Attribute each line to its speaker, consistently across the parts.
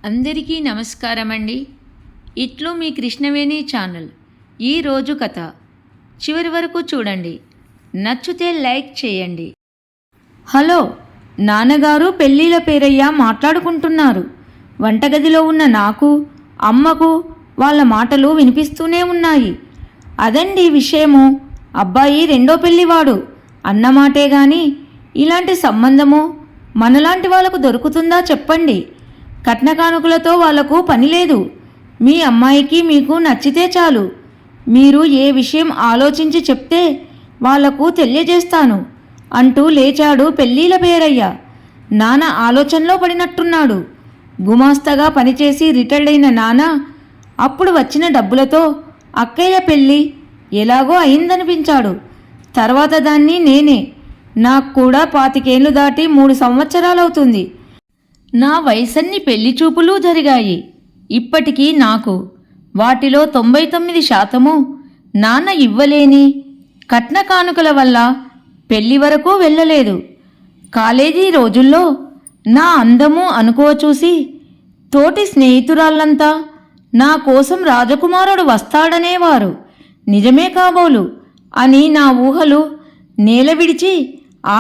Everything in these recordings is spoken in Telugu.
Speaker 1: అందరికీ నమస్కారం అండి. ఇట్లు మీ కృష్ణవేణి ఛానల్. ఈరోజు కథ చివరి వరకు చూడండి, నచ్చితే లైక్ చేయండి. హలో, నాన్నగారు పెళ్ళిళ్ళ పేరయ్య మాట్లాడుకుంటున్నారు. వంటగదిలో ఉన్న నాకు, అమ్మకు వాళ్ళ మాటలు వినిపిస్తూనే ఉన్నాయి. అదండి విషయము. అబ్బాయి రెండో పెళ్ళివాడు అన్నమాటే గాని ఇలాంటి సంబంధము మనలాంటి వాళ్ళకు దొరుకుతుందా చెప్పండి. కట్నకానుకలతో వాళ్లకు పని లేదు. మీ అమ్మాయికి మీకు నచ్చితే చాలు. మీరు ఏ విషయం ఆలోచించి చెప్తే వాళ్లకు తెలియజేస్తాను అంటూ లేచాడు పెళ్ళిళ్ళ పేరయ్య. నాన్న ఆలోచనలో పడినట్టున్నాడు. గుమాస్తాగా పనిచేసి రిటైర్డ్ అయిన నాన్న అప్పుడు వచ్చిన డబ్బులతో అక్కయ్య పెళ్ళి ఎలాగో అయిందనిపించాడు. తర్వాత దాన్ని నేనే. నాకు కూడా 25 ఏళ్ళు దాటి 3 సంవత్సరాలవుతుంది. నా వయసన్ని పెళ్లి చూపులు జరిగాయి. ఇప్పటికీ నాకు వాటిలో 99% నాన్న ఇవ్వలేని కట్న కానుకల వల్ల పెళ్లి వరకు వెళ్ళలేదు. కాలేజీ రోజుల్లో నా అందము అనుకువ చూసి తోటి స్నేహితురాళ్ళంతా నా కోసం రాజకుమారుడు వస్తాడనేవారు. నిజమే కాబోలు అని నా ఊహలు నేల విడిచి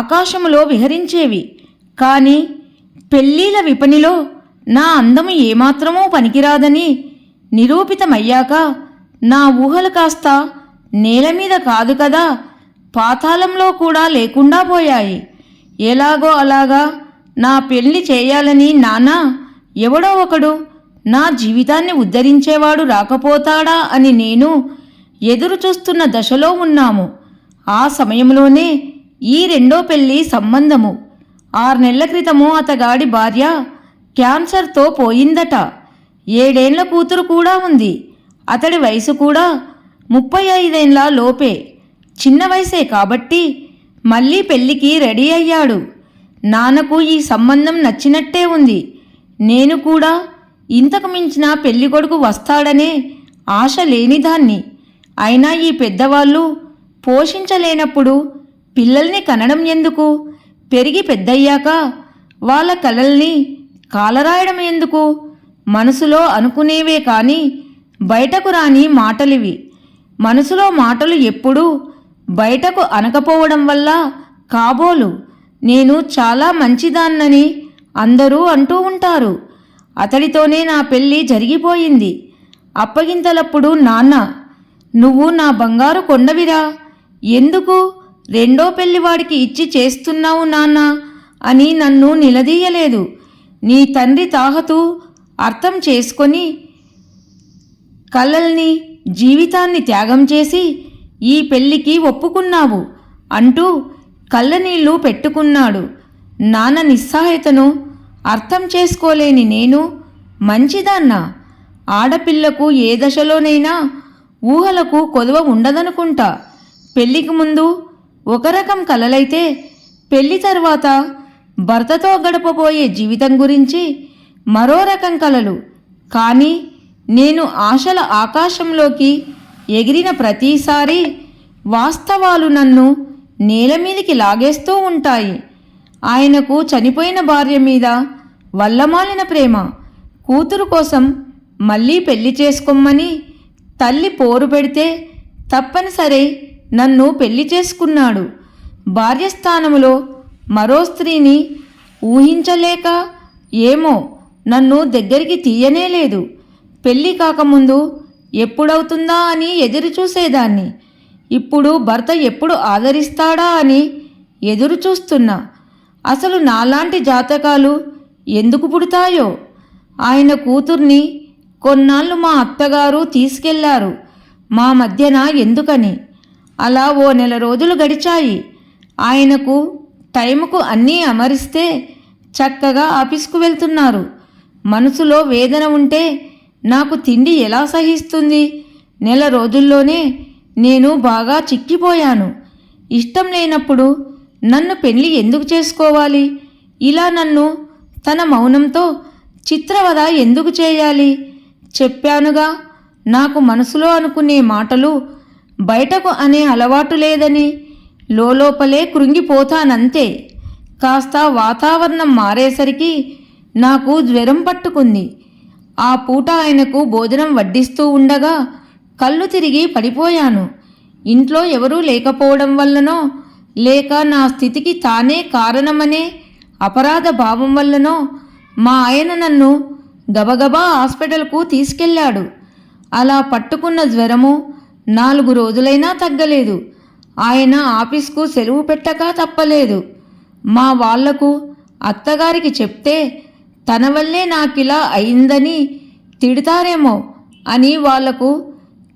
Speaker 1: ఆకాశములో విహరించేవి. కానీ పెళ్ళిళ్ళ విపణిలో నా అందము ఏమాత్రమూ పనికిరాదని నిరూపితమయ్యాక నా ఊహలు కాస్త నేల మీద కాదు కదా, పాతాళంలో కూడా లేకుండా పోయాయి. ఎలాగో అలాగా నా పెళ్లి చేయాలని నాన్న ఎవడో ఒకడు నా జీవితాన్ని ఉద్ధరించేవాడు రాకపోతాడా అని నేను ఎదురు చూస్తున్న దశలో ఉన్నాము. ఆ సమయంలోనే ఈ రెండో పెళ్లి సంబంధము. 6 నెలల క్రితము అతగాడి భార్య క్యాన్సర్తో పోయిందట. 7 ఏళ్ల కూతురు కూడా ఉంది. అతడి వయసు కూడా 35 ఏళ్ల లోపే. చిన్న వయసే కాబట్టి మళ్ళీ పెళ్లికి రెడీ అయ్యాడు. నాన్నకు ఈ సంబంధం నచ్చినట్టే ఉంది. నేను కూడా ఇంతకు మించిన పెళ్లి కొడుకు వస్తాడనే ఆశ లేనిదాన్ని. అయినా ఈ పెద్దవాళ్ళు పోషించలేనప్పుడు పిల్లల్ని కనడం ఎందుకు? పెరిగి పెద్దయ్యాక వాళ్ళ కలల్ని కాలరాయడం ఎందుకు? మనసులో అనుకునేవే కానీ బయటకు రాని మాటలివి. మనసులో మాటలు ఎప్పుడూ బయటకు అనకపోవడం వల్ల కాబోలు నేను చాలా మంచిదాన్నని అందరూ అంటూ ఉంటారు. అతడితోనే నా పెళ్ళి జరిగిపోయింది. అప్పగింతలప్పుడు నాన్న, నువ్వు నా బంగారు కొండవిరా, ఎందుకు రెండో పెళ్లివాడికి ఇచ్చి చేస్తున్నావు నాన్న అని నన్ను నిలదీయలేదు. నీ తండ్రి తాహతు అర్థం చేసుకొని కలల్ని జీవితాన్ని త్యాగం చేసి ఈ పెళ్లికి ఒప్పుకున్నావు అంటూ కళ్ళనీళ్లు పెట్టుకున్నాడు. నాన్న నిస్సహాయతను అర్థం చేసుకోలేని నేను మంచిదాన్నా? ఆడపిల్లకు ఏ దశలోనైనా ఊహలకు కొదువ ఉండదనుకుంటా. పెళ్లికి ముందు ఒక రకం కలలైతే పెళ్లి తర్వాత భర్తతో గడపబోయే జీవితం గురించి మరో రకం కలలు. కానీ నేను ఆశల ఆకాశంలోకి ఎగిరిన ప్రతిసారి వాస్తవాలు నన్ను నేల మీదికి లాగేస్తూ ఉంటాయి. ఆయనకు చనిపోయిన భార్య మీద వల్లమాలిన ప్రేమ. కూతురు కోసం మళ్ళీ పెళ్లి చేసుకోమని తల్లి పోరు పెడితే తప్పనిసరి నన్ను పెళ్లి చేసుకున్నాడు. భార్య స్థానములో మరో స్త్రీని ఊహించలేక ఏమో నన్ను దగ్గరికి తీయనేలేదు. పెళ్లి కాకముందు ఎప్పుడవుతుందా అని ఎదురు చూసేదాన్ని. ఇప్పుడు భర్త ఎప్పుడు ఆదరిస్తాడా అని ఎదురు చూస్తున్నా. అసలు నాలాంటి జాతకాలు ఎందుకు పుడతాయో? ఆయన కూతుర్ని కొన్నాళ్ళు మా అత్తగారు తీసుకెళ్లారు. మా మధ్యన ఎందుకని అలా 1 నెల రోజులు గడిచాయి. ఆయనకు టైముకు అన్నీ అమరిస్తే చక్కగా ఆఫీస్కు వెళ్తున్నారు. మనసులో వేదన ఉంటే నాకు తిండి ఎలా సహిస్తుంది? నెల రోజుల్లోనే నేను బాగా చిక్కిపోయాను. ఇష్టం లేనప్పుడు నన్ను పెళ్లి ఎందుకు చేసుకోవాలి? ఇలా నన్ను తన మౌనంతో చిత్రవద ఎందుకు చేయాలి? చెప్పానుగా, నాకు మనసులో అనుకునే మాటలు బయటకు అనే అలవాటు లేదని. లోపలే కృంగిపోతానంతే. కాస్త వాతావరణం మారేసరికి నాకు జ్వరం పట్టుకుంది. ఆ పూట ఆయనకు భోజనం వడ్డిస్తూ ఉండగా కళ్ళు తిరిగి పడిపోయాను. ఇంట్లో ఎవరూ లేకపోవడం వల్లనో లేక నా స్థితికి తానే కారణమనే అపరాధ భావం వల్లనో మా ఆయన నన్ను గబగబా హాస్పిటల్కు తీసుకెళ్ళాడు. అలా పట్టుకున్న జ్వరము 4 రోజులైనా తగ్గలేదు. ఆయన ఆఫీస్కు సెలవు పెట్టక తప్పలేదు. మా వాళ్లకు అత్తగారికి చెప్తే తన వల్లే నాకిలా అయిందని తిడతారేమో అని వాళ్లకు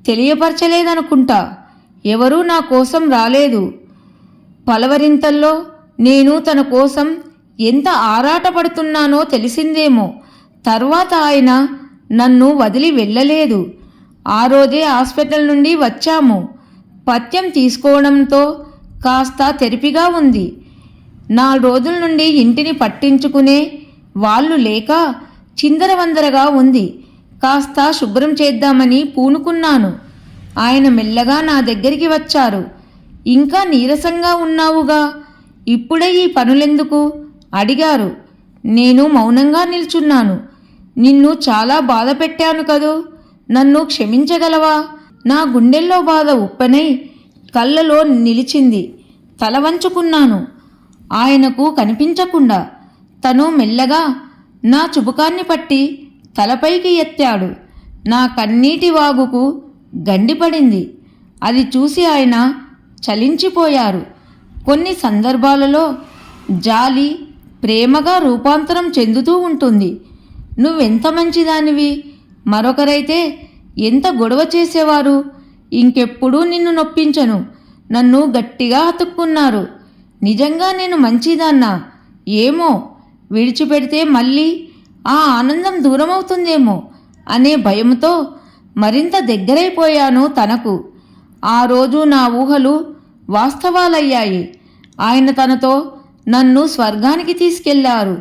Speaker 1: తెలియపరచలేదనుకుంటా. ఎవరూ నా కోసం రాలేదు. పలవరింతల్లో నేను తన కోసం ఎంత ఆరాటపడుతున్నానో తెలిసిందేమో. తర్వాత ఆయన నన్ను వదిలి వెళ్ళలేదు. ఆ రోజే హాస్పిటల్ నుండి వచ్చాము. పథ్యం తీసుకోవడంతో కాస్త తెరిపిగా ఉంది. 4 రోజుల నుండి ఇంటిని పట్టించుకునే వాళ్ళు లేక చిందరవందరగా ఉంది. కాస్త శుభ్రం చేద్దామని పూనుకున్నాను. ఆయన మెల్లగా నా దగ్గరికి వచ్చారు. ఇంకా నీరసంగా ఉన్నావుగా, ఇప్పుడే ఈ పనులెందుకు అడిగారు. నేను మౌనంగా నిల్చున్నాను. నిన్ను చాలా బాధ పెట్టాను కదూ, నన్ను క్షమించగలవా? నా గుండెల్లో బాధ ఉప్పనై కళ్ళలో నిలిచింది. తల వంచుకున్నాను. ఆయనకు కనిపించకుండా తను మెల్లగా నా చుబుకాన్ని పట్టి తలపైకి ఎత్తాడు. నా కన్నీటి వాగుకు గండిపడింది. అది చూసి ఆయన చలించిపోయారు. కొన్ని సందర్భాలలో జాలి ప్రేమగా రూపాంతరం చెందుతూ ఉంటుంది. నువ్వెంత మంచిదానివి, మరొకరైతే ఎంత గొడవ చేసేవారు. ఇంకెప్పుడూ నిన్ను నొప్పించను. నన్ను గట్టిగా హత్తుకున్నారు. నిజంగా నేను మంచిదాన్నా? ఏమో, విడిచిపెడితే మళ్ళీ ఆ ఆనందం దూరమవుతుందేమో అనే భయంతో మరింత దగ్గరైపోయాను తనకు. ఆ రోజు నా ఊహలు వాస్తవాలయ్యాయి. ఆయన తనతో నన్ను స్వర్గానికి తీసుకెళ్లారు.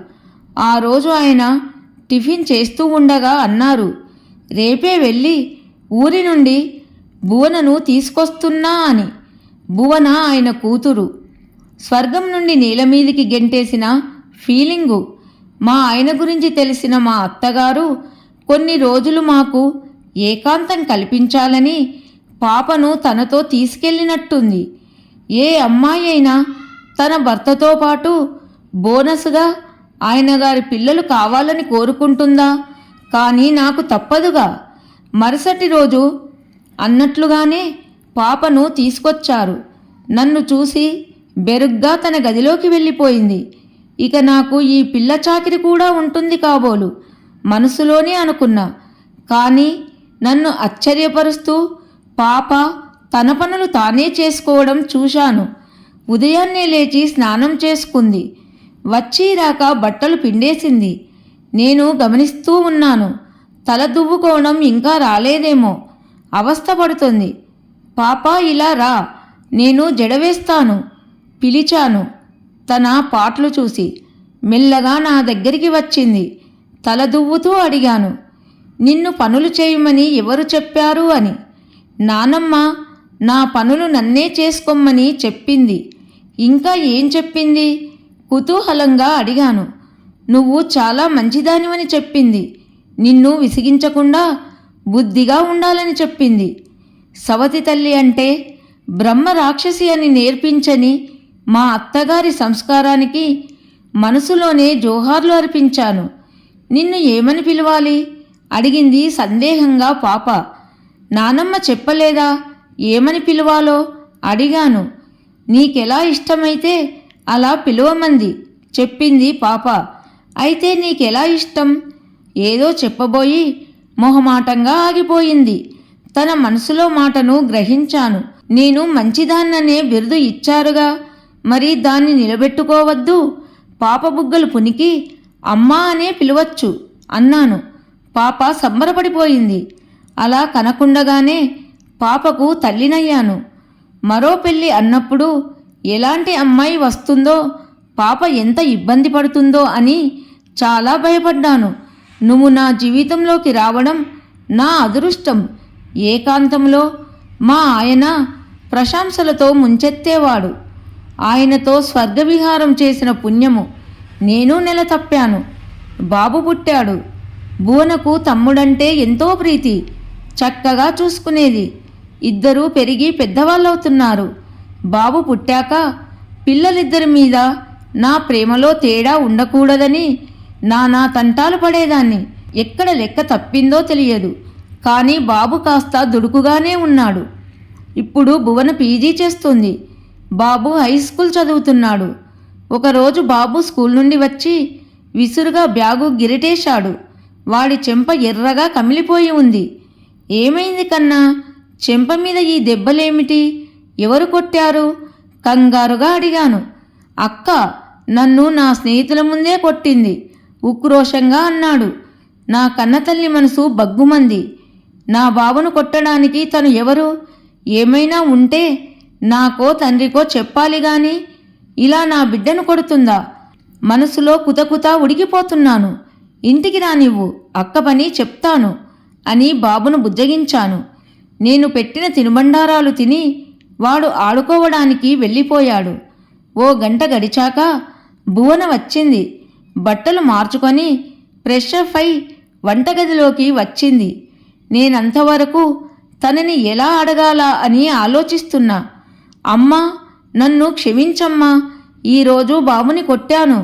Speaker 1: ఆ రోజు ఆయన టిఫిన్ చేస్తూ ఉండగా అన్నారు, రేపే వెళ్ళి ఊరి నుండి భువనను తీసుకొస్తున్నా అని. భువన ఆయన కూతురు. స్వర్గం నుండి నేల మీదికి గెంటేసిన ఫీలింగు. మా ఆయన గురించి తెలిసిన మా అత్తగారు కొన్ని రోజులు మాకు ఏకాంతం కల్పించాలని పాపను తనతో తీసుకెళ్ళినట్టుంది. ఏ అమ్మాయి అయినా తన భర్తతో పాటు బోనస్గా ఆయన గారి పిల్లలు కావాలని కోరుకుంటుందా? కానీ నాకు తప్పదుగా. మరుసటి రోజు అన్నట్లుగానే పాపను తీసుకొచ్చారు. నన్ను చూసి బెరుగ్గా తన గదిలోకి వెళ్ళిపోయింది. ఇక నాకు ఈ పిల్ల చాకిరి కూడా ఉంటుంది కాబోలు మనసులోనే అనుకున్నా. కానీ నన్ను ఆశ్చర్యపరుస్తూ పాప తన పనులు తానే చేసుకోవడం చూశాను. ఉదయాన్నే లేచి స్నానం చేసుకుంది. వచ్చి రాక బట్టలు పిండేసింది. నేను గమనిస్తూ ఉన్నాను. తల దువ్వుకోవడం ఇంకా రాలేదేమో, అవస్థపడుతుంది. పాప ఇలా రా, నేను జడవేస్తాను పిలిచాను. తన పాట్లు చూసి మెల్లగా నా దగ్గరికి వచ్చింది. తల దువ్వుతూ అడిగాను, నిన్ను పనులు చేయమని ఎవరు చెప్పారు అని. నానమ్మ నా పనులు నన్నే చేసుకోమని చెప్పింది. ఇంకా ఏం చెప్పింది? కుతూహలంగా అడిగాను. నువ్వు చాలా మంచిదానివని చెప్పింది. నిన్ను విసిగించకుండా బుద్ధిగా ఉండాలని చెప్పింది. సవతి తల్లి అంటే బ్రహ్మ రాక్షసి అని నేర్పించని మా అత్తగారి సంస్కారానికి మనసులోనే జోహార్లు అర్పించాను. నిన్ను ఏమని పిలవాలి అడిగింది సందేహంగా పాప. నానమ్మ చెప్పలేదా ఏమని పిలవాలో అడిగాను. నీకెలా ఇష్టమైతే అలా పిలువమంది చెప్పింది పాప. అయితే నీకెలా ఇష్టం? ఏదో చెప్పబోయి మొహమాటంగా ఆగిపోయింది. తన మనసులో మాటను గ్రహించాను. నేను మంచిదాన్ననే బిరుదు ఇచ్చారుగా, మరి దాన్ని నిలబెట్టుకోవద్దు. పాప బుగ్గలు పునికి అమ్మా అనే పిలవచ్చు అన్నాను. పాప సంబరపడిపోయింది. అలా కనకుండగానే పాపకు తల్లినయ్యాను. మరో పెళ్ళి అన్నప్పుడు ఎలాంటి అమ్మాయి వస్తుందో, పాప ఎంత ఇబ్బంది పడుతుందో అని చాలా భయపడ్డాను. నువ్వు నా జీవితంలోకి రావడం నా అదృష్టం. ఏకాంతంలో మా ఆయన ప్రశంసలతో ముంచెత్తేవాడు. ఆయనతో స్వర్గవిహారం చేసిన పుణ్యము. నేను నెల తప్పాను. బాబు పుట్టాడు. భువనకు తమ్ముడంటే ఎంతో ప్రీతి, చక్కగా చూసుకునేది. ఇద్దరూ పెరిగి పెద్దవాళ్ళవుతున్నారు. బాబు పుట్టాక పిల్లలిద్దరి మీద నా ప్రేమలో తేడా ఉండకూడదని నానా తంటాలు పడేదాన్ని. ఎక్కడ లెక్క తప్పిందో తెలియదు, కానీ బాబు కాస్త దుడుకుగానే ఉన్నాడు. ఇప్పుడు భువన పీజీ చేస్తుంది, బాబు హై స్కూల్ చదువుతున్నాడు. ఒకరోజు బాబు స్కూల్ నుండి వచ్చి విసురుగా బ్యాగు గిరిటేశాడు. వాడి చెంప ఎర్రగా కమిలిపోయి ఉంది. ఏమైంది కన్నా? చెంప మీద ఈ దెబ్బలేమిటి? ఎవరు కొట్టారు? కంగారుగా అడిగాను. అక్క నన్ను నా స్నేహితుల ముందే కొట్టింది, ఉక్రోషంగా అన్నాడు. నా కన్నతల్లి మనసు బగ్గుమంది. నా బాబును కొట్టడానికి తను ఎవరు? ఏమైనా ఉంటే నాకో తండ్రికో చెప్పాలి గాని ఇలా నా బిడ్డను కొడుతుందా? మనసులో కుతకుత ఉడికిపోతున్నాను. ఇంటికి రానివ్వు, అక్క పని చెప్తాను అని బాబును బుజ్జగించాను. నేను పెట్టిన తినుబండారాలు తిని వాడు ఆడుకోవడానికి వెళ్ళిపోయాడు. ఓ గంట గడిచాక భువన వచ్చింది. బట్టలు మార్చుకొని ఫ్రెష్ అప్ అయి వంటగదిలోకి వచ్చింది. నేనంతవరకు తనని ఎలా అడగాలా అని ఆలోచిస్తున్నా. అమ్మా నన్ను క్షమించమ్మా, ఈరోజు బాబుని కొట్టాను.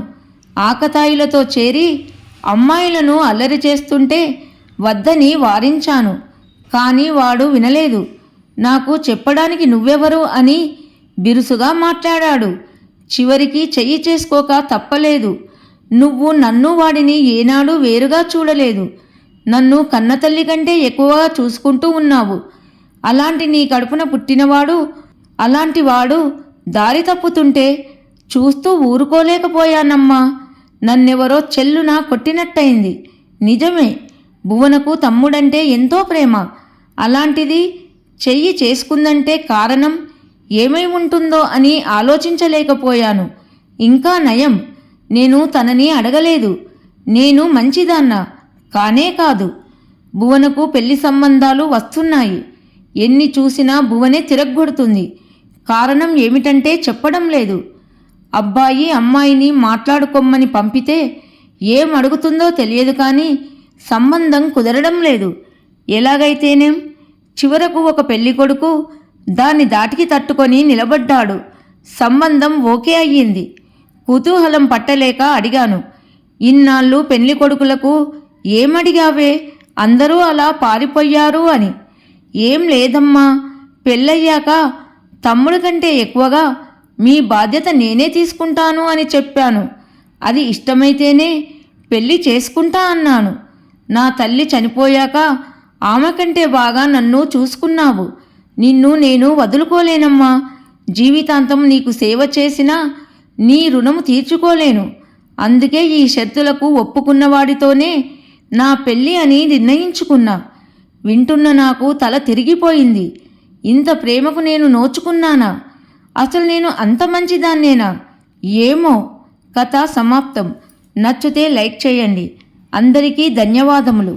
Speaker 1: ఆకతాయిలతో చేరి అమ్మాయిలను అల్లరి చేస్తుంటే వద్దని వారించాను, కానీ వాడు వినలేదు. నాకు చెప్పడానికి నువ్వెవరు అని బిరుసుగా మాట్లాడాడు. చివరికి చెయ్యి చేసుకోక తప్పలేదు. నువ్వు నన్ను వాడిని ఏనాడు వేరుగా చూడలేదు. నన్ను కన్నతల్లి కంటే ఎక్కువగా చూసుకుంటూ ఉన్నావు. అలాంటి నీ కడుపున పుట్టినవాడు, అలాంటి వాడు దారి తప్పుతుంటే చూస్తూ ఊరుకోలేకపోయానమ్మా. నన్నెవరో చెల్లున కొట్టినట్టయింది. నిజమే, భువనకు తమ్ముడంటే ఎంతో ప్రేమ. అలాంటిది చెయ్యి చేసుకుందంటే కారణం ఏమై ఉంటుందో అని ఆలోచించలేకపోయాను. ఇంకా నయం, నేను తనని అడగలేదు. నేను మంచిదాన్న కానే కాదు. భువనకు పెళ్లి సంబంధాలు వస్తున్నాయి. ఎన్ని చూసినా భువనే తిరగ్గొడుతుంది. కారణం ఏమిటంటే చెప్పడం లేదు. అబ్బాయి అమ్మాయిని మాట్లాడుకోమ్మని పంపితే ఏం అడుగుతుందో తెలియదు, కానీ సంబంధం కుదరడం లేదు. ఎలాగైతేనేం చివరకు ఒక పెళ్లి కొడుకు దాన్ని దాటికి తట్టుకొని నిలబడ్డాడు. సంబంధం ఓకే అయ్యింది. కుతూహలం పట్టలేక అడిగాను, ఇన్నాళ్ళు పెళ్లి కొడుకులకు ఏమడిగావే? అందరూ అలా పారిపోయారు అని. ఏం లేదమ్మా, పెళ్ళయ్యాక తమ్ముడి కంటే ఎక్కువగా మీ బాధ్యత నేనే తీసుకుంటాను అని చెప్పాను. అది ఇష్టమైతేనే పెళ్లి చేసుకుంటా అన్నాను. నా తల్లి చనిపోయాక ఆమె కంటే బాగా నన్ను చూసుకున్నావు. నిన్ను నేను వదులుకోలేనమ్మా. జీవితాంతం నీకు సేవ చేసినా నీ రుణము తీర్చుకోలేను. అందుకే ఈ షరతులకు ఒప్పుకున్నవాడితోనే నా పెళ్ళి అని నిర్ణయించుకున్నా. వింటున్న నాకు తల తిరిగిపోయింది. ఇంత ప్రేమకు నేను నోచుకున్నానా? అసలు నేను అంత మంచిదాన్నేనా? ఏమో. కథ సమాప్తం. నచ్చితే లైక్ చేయండి. అందరికీ ధన్యవాదములు.